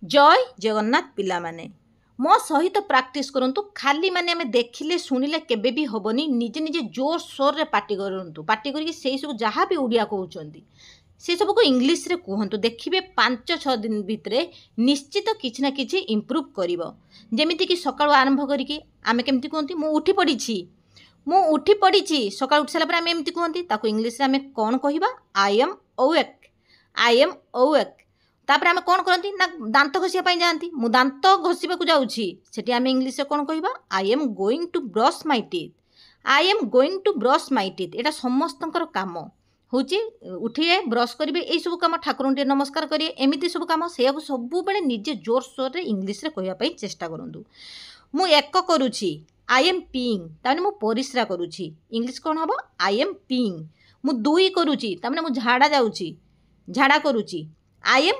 जय जगन्नाथ पिला माने मो सहित प्रैक्टिस करंतु खाली माने आमे देखिले सुनिले केबे भी होबनी निजे निजे जोर सोर रे पार्टी करंतु पार्टी करी सेई सब जहाँ भी ओडिया कहउचंदी से सब को इंग्लिश रे कहंतु देखिबे 5-6 दिन भितरे निश्चित किछि ना किछि इंप्रूव करिवो जेमिति कि सकाळ आरंभ करी कि आमे केमति कहंती मु उठी पड़ी सकाळ उठी साला पर आमे एमति कहंती ताको इंग्लिश रे आमे कोन कहिबा आई एम ओवेक तापर आमे कोन करंती ना दांत घसिया पई जानती मु दांत घसिबा को जाउछि सेठी आमे इंग्लिश रे कोन कहिबा I am going to brush my teeth एटा समस्तंकर काम होची उठिए ब्रश करिवे एई सब काम ठाकुरन टे नमस्कार करिए एमिति सब काम सेया सब बेले निजे जोर सोर रे इंग्लिश रे कहिया पई चेष्टा करंतु मु एक करूछि आई एम पीइंग ताने मु परिश्रा करूछि इंग्लिश कोन हबो आई एम पीइंग मु दुई करूछि ताने मु झाड़ा जाउछि झाड़ा करूछि आई एम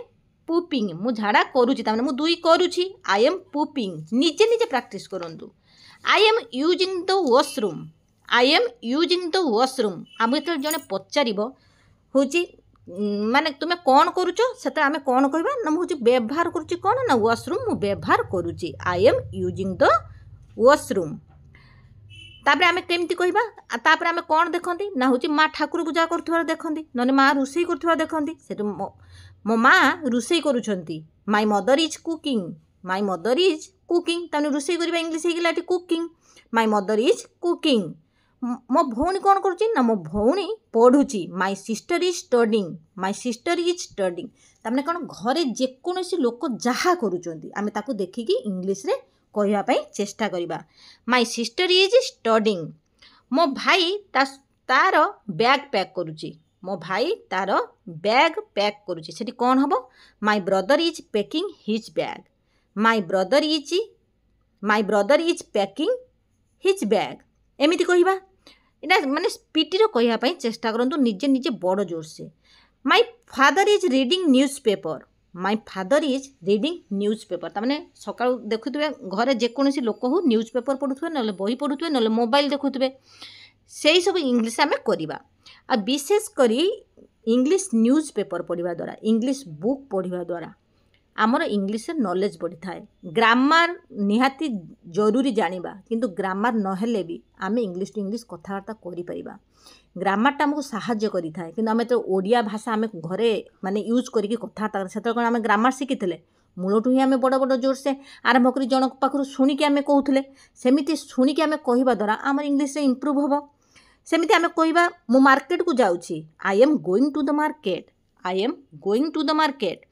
पुपिंग मु झाड़ा करूछि ताने मु दुई करूछि आई एम पुपिंग निजे निजे प्रैक्टिस करंतु I am using the washroom आम जो जने पचारिबो होची माने तुमे कौन करूचो सेता आमे कौन कहबा ना मु व्यवहार करूची कौन ना वॉशरूम मु व्यवहार करूची I am using the washroom तापर आमे केमती कहबा तापर आमे कौन देखंती ना होची माँ ठाकुर पूजा करथुवार देखंती नने माँ रुसई करथुवार देखंती सेटु मो माँ रुसई करूछंती माय मदर इज कुकिंग ताने रुसई करबा इंग्लिश हे गेलाटी cooking my mother is cooking मो भौणी कौन करुच्ची ना मो भौणी पढ़ुची माय सिस्टर इज स्टडिंग तामने कौन घरे जेकोसी लोक जहाँ करुचंती आमे ताकू देखिकी इंग्लिश रे कहया पई चेष्टा करिबा माय सिस्टर इज स्टडिंग मो भाई तार बैग पैक करुची मो भाई तार बैग पैक करुची सेठी कौन हबो my brother is packing his bag my brother is packing his bag एमिति कहिबा इना माने स्पीड रे कहया पई चेष्टा करंतु निजे निजे बड़ जोर से my father is reading newspaper तामने सकाळ देखुथबे घरे जेकोसी लोक हो न्यूज़पेपर पढुथबे नले बही पढुथबे नले मोबाइल देखुथबे सेही सब इंग्लिश आमे करिबा आ विशेष करी इंग्लिश न्यूज़पेपर पढ़िबा द्वारा इंग्लिश बुक पढ़िबा द्वारा आमर इंग्लिश नॉलेज बढ़ी थाए ग्रामर निहाती जरूरी जानिबा किंतु ग्रामर नहेले भी आमे इंग्लिश टू इंग्लिश कथावार्ता करि परिबा ग्रामरटा हमको साहाय्य करि थाए किंतु आमे तो ओडिया भाषा आमे घरे माने यूज करिके कथावार्ता सेतो कोन आमे ग्रामर शिखिथिले मूलटू ही आमे बड़ बड़ जोर से आरंभ करी जनक पाखरु सुनिके आमे कहउथिले सेमिति सुनिके आमे कहिबा द्वारा आमर इंग्लिश रे इंप्रूव होबो सेमिति आमे कहिबा मु मार्केट को जाउछि I am going to the market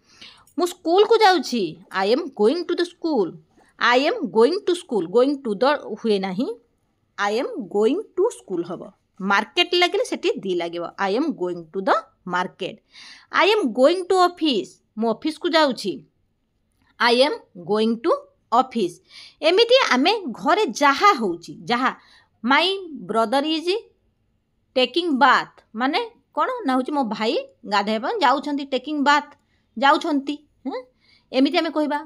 मु स्कूल को जाउछि I am going to the school I am going to school going to the हुए नाही I am going to school हबो मार्केट लागिले सेठी दी लागिबो I am going to the market I am going to office मु office को जाउछि I am going to office एमिति आमे घरे जहा होउछि जहा my brother is taking bath माने कोन ना होछि मो भाई गाधेबा जाउछंती टेकिंग बाथ जाउछंती एमिति आमे कहिबा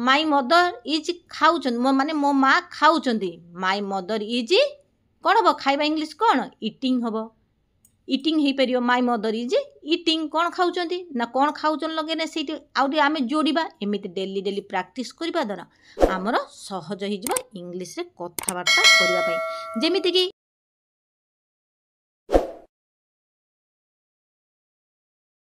माय मदर इज खाउछन माने मो माँ खाउछंती माय मदर इज कोन हबो खाइबा इंग्लिश कोन ईटिंग हबो ईटिंग हे परियो माय मदर इज ईटिंग कोन खाउछंती ना कोन खाउछन लगेने सेठी आउडी आमे जोड़ीबा एमिति डेली प्रैक्टिस करिबा द्वारा हमर सहज हि जबा इंग्लिश रे कथावार्ता करिबा पई जेमिति कि